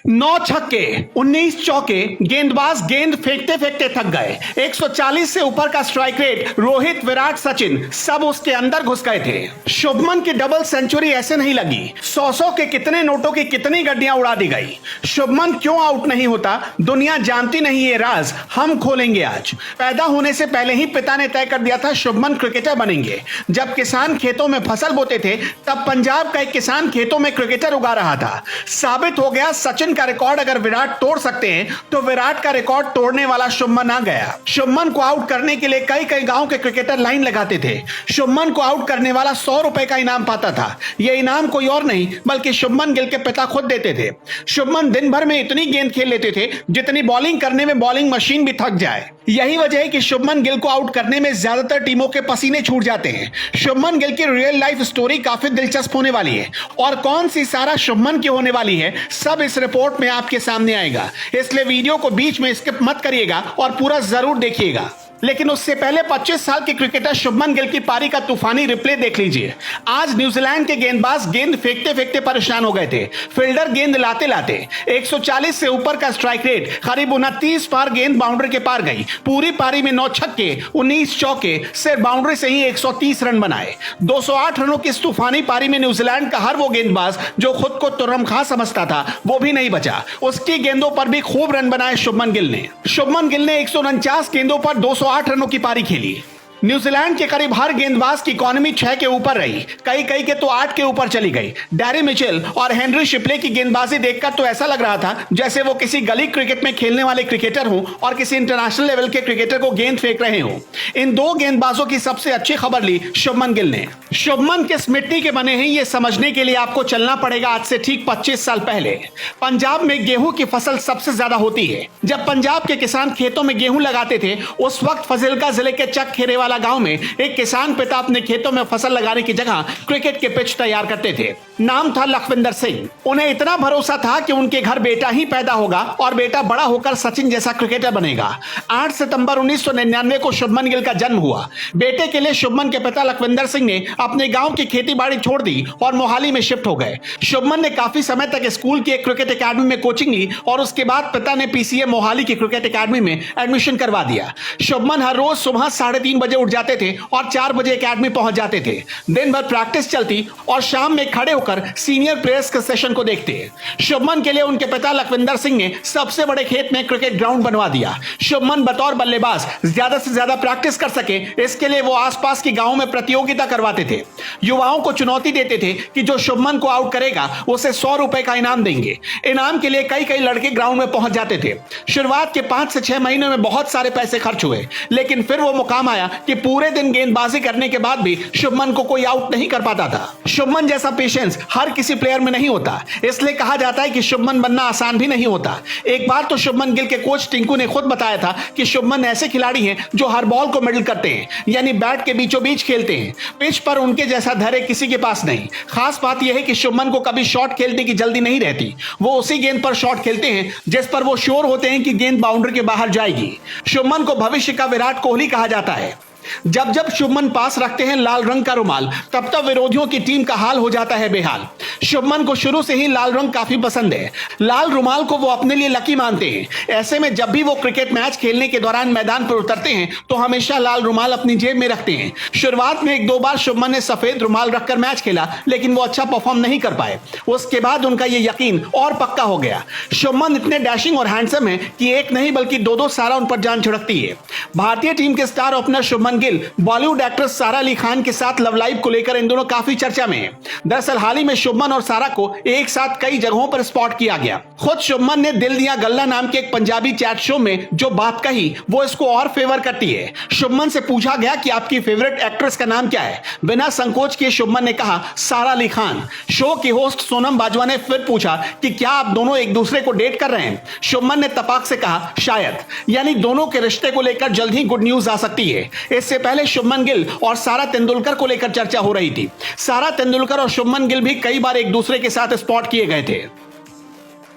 9 छक्के 19 चौके, गेंदबाज गेंद फेंकते फेंकते थक गए। 140 से ऊपर का स्ट्राइक रेट, रोहित, विराट, सचिन सब उसके अंदर घुस गए थे। शुभमन की डबल सेंचुरी ऐसे नहीं लगी। 100 के कितने नोटों की कितनी गड्डियां उड़ा दी गई। शुभमन क्यों आउट नहीं होता, दुनिया जानती नहीं ये राज, हम खोलेंगे आज। पैदा होने से पहले ही पिता ने तय कर दिया था शुभमन क्रिकेटर बनेंगे। जब किसान खेतों में फसल बोते थे तब पंजाब का एक किसान खेतों में क्रिकेटर उगा रहा था। साबित हो गया सचिन का रिकॉर्ड अगर विराट तोड़ सकते हैं तो विराट का रिकॉर्ड तोड़ने वाला शुभमन आ गया। शुभमन को आउट करने के लिए कई कई गांव के क्रिकेटर लाइन लगाते थे। शुभमन को आउट करने वाला 100 रुपए का इनाम पाता था। यह इनाम कोई और नहीं बल्कि शुभमन गिल के पिता खुद देते थे। शुभमन दिन भर में इतनी गेंद खेल लेते थे जितनी बॉलिंग करने में बॉलिंग मशीन भी थक जाए। यही वजह है कि शुभमन गिल को आउट करने में ज्यादातर टीमों के पसीने छूट जाते हैं। शुभमन गिल की रियल लाइफ स्टोरी काफी दिलचस्प होने वाली है और कौन सी सारा शुभमन की होने वाली है सब इस रिपोर्ट में आपके सामने आएगा। इसलिए वीडियो को बीच में स्किप मत करिएगा और पूरा जरूर देखिएगा। लेकिन उससे पहले 25 साल के क्रिकेटर शुभमन गिल की पारी का तूफानी रिप्ले देख लीजिए। आज न्यूजीलैंड के गेंदबाज गेंद फेंकते फेंकते परेशान हो गए थे। फील्डर गेंद लाते लाते 140 से ऊपर का स्ट्राइक रेट, करीब 29 बार गेंद बाउंड्री के पार गई। पूरी पारी में 9 छक्के 19 चौके, सिर्फ बाउंड्री से ही 130 रन बनाए। 208 रनों की इस तूफानी पारी में न्यूजीलैंड का हर वो गेंदबाज जो खुद को तुर्रम खां समझता था वो भी नहीं बचा। उसकी गेंदों पर भी खूब रन बनाए शुभमन गिल ने। शुभमन गिल ने 149 गेंदों पर 208 रनों की पारी खेली। न्यूजीलैंड के करीब हर गेंदबाज की इकोनॉमी 6 के ऊपर रही, कई कई के तो 8 के ऊपर चली गई। डैरी मिचेल और हेनरी शिपले की गेंदबाजी देखकर तो ऐसा लग रहा था जैसे वो किसी गली क्रिकेट में खेलने वाले क्रिकेटर हों और किसी इंटरनेशनल लेवल के क्रिकेटर को गेंद फेंक रहे हों। इन दो गेंदबाजों की सबसे अच्छी खबर ली शुभमन गिल ने। शुभमन किस मिट्टी के बने हैं ये समझने के लिए आपको चलना पड़ेगा आज से ठीक 25 साल पहले। पंजाब में गेहूं की फसल सबसे ज्यादा होती है। जब पंजाब के किसान खेतों में गेहूं लगाते थे उस वक्त फाजिल्का जिले के चक खेरे वाला गांव में एक किसान पिता अपने खेतों में फसल लगाने की जगह क्रिकेट के पिच तैयार करते थे। नाम था लखविंदर सिंह। उन्हें इतना भरोसा था कि उनके घर बेटा ही पैदा होगा और बेटा बड़ा होकर सचिन जैसा क्रिकेटर बनेगा। 8 सितंबर 1999 को शुभमन गिल का जन्म हुआ। बेटे के लिए शुभमन के पिता लखविंदर सिंह ने अपने गांव की खेती बाड़ी छोड़ दी और मोहाली में शिफ्ट हो गए। शुभमन ने काफी समय तक स्कूल की एक क्रिकेट एकेडमी में कोचिंग ली और उसके बाद पिता ने पीसीए मोहाली की क्रिकेट एकेडमी में एडमिशन करवा दिया। शुभमन हर रोज सुबह 3:30 बजे उठ जाते थे और 4 बजे एकेडमी पहुंच जाते थे। दिन भर प्रैक्टिस चलती और शाम में खड़े होकर सीनियर प्लेयर्स के सेशन को देखते। शुभमन के लिए उनके पिता लखविंदर सिंह ने सबसे बड़े खेत में क्रिकेट ग्राउंड बनवा दिया। शुभमन बतौर बल्लेबाज ज्यादा से ज्यादा प्रैक्टिस कर सके इसके लिए वो आसपास के गांवों में प्रतियोगिता करवाते थे। युवाओं को चुनौती देते थे कि जो शुभमन को आउट करेगा उसे 100 रुपए का इनाम देंगे। इनाम के लिए कई कई लड़के ग्राउंड में पहुंच जाते थे। शुरुआत के 5 से 6 महीनों में बहुत सारे पैसे खर्च हुए, लेकिन फिर वो मुकाम आया कि पूरे दिन गेंदबाजी करने के बाद भी शुभमन को कोई आउट नहीं कर पाता था। शुभमन जैसा पेशेंस हर किसी प्लेयर में नहीं होता, इसलिए कहा जाता है कि शुभमन बनना आसान भी नहीं होता। एक बार तो शुभमन गिल के कोच टिंकू ने खुद बताया था कि शुभमन ऐसे खिलाड़ी हैं जो हर बॉल को मिडल करते हैं, यानी बैट के बीचों बीच खेलते हैं। पिच पर उनके जैसा धैर्य किसी के पास नहीं। खास बात यह है कि शुभमन को कभी शॉट खेलने की जल्दी नहीं रहती। वो उसी गेंद पर शॉट खेलते हैं जिस पर वो श्योर होते हैं कि गेंद बाउंड्री के बाहर जाएगी। शुभमन को भविष्य का विराट कोहली कहा जाता है। जब जब शुभमन पास रखते हैं लाल रंग का रुमाल तब तब विरोधियों की टीम का हाल हो जाता है बेहाल। शुभमन को शुरू से ही लाल रंग काफी पसंद है। लाल रुमाल को वो अपने लिए लकी मानते हैं। ऐसे में जब भी वो क्रिकेट मैच खेलने के दौरान मैदान पर उतरते हैं तो हमेशा लाल रुमाल अपनी जेब में रखते हैं। शुरुआत में 1-2 बार शुभमन ने सफेद रुमाल रखकर मैच खेला, लेकिन वो अच्छा परफॉर्म नहीं कर पाए। उसके बाद उनका ये यकीन और पक्का हो गया। शुभमन इतने डैशिंग और हैंडसम है कि एक नहीं बल्कि 2-2 सारा उन पर जान छिड़कती है। भारतीय टीम के star opener Shubman Gill Bollywood actress सारा अली खान के साथ लव लाइफ को लेकर इन दोनों काफी चर्चा में है। दरअसल हाल ही में शुभमन और सारा को एक साथ कई जगहों पर स्पॉट किया गया। खुद शुभमन ने दिल दिया गल्ला नाम के एक पंजाबी चैट शो में जो बात कही वो इसको और फेवर करती है। शुभमन से पूछा गया कि आपकी फेवरेट एक्ट्रेस का नाम क्या है। बिना संकोच किए शुभमन ने कहा सारा अली खान। शो की होस्ट सोनम बाजवा ने फिर पूछा कि क्या आप दोनों एक दूसरे को डेट कर रहे हैं। शुभमन ने तपाक से कहा शायद, यानी दोनों के रिश्ते को लेकर जल्द ही गुड न्यूज आ सकती है। इससे पहले शुभमन गिल और सारा तेंदुलकर को लेकर चर्चा हो रही थी। सारा तेंदुलकर और शुभमन गिल भी कई बार एक दूसरे के साथ स्पॉट किए गए थे।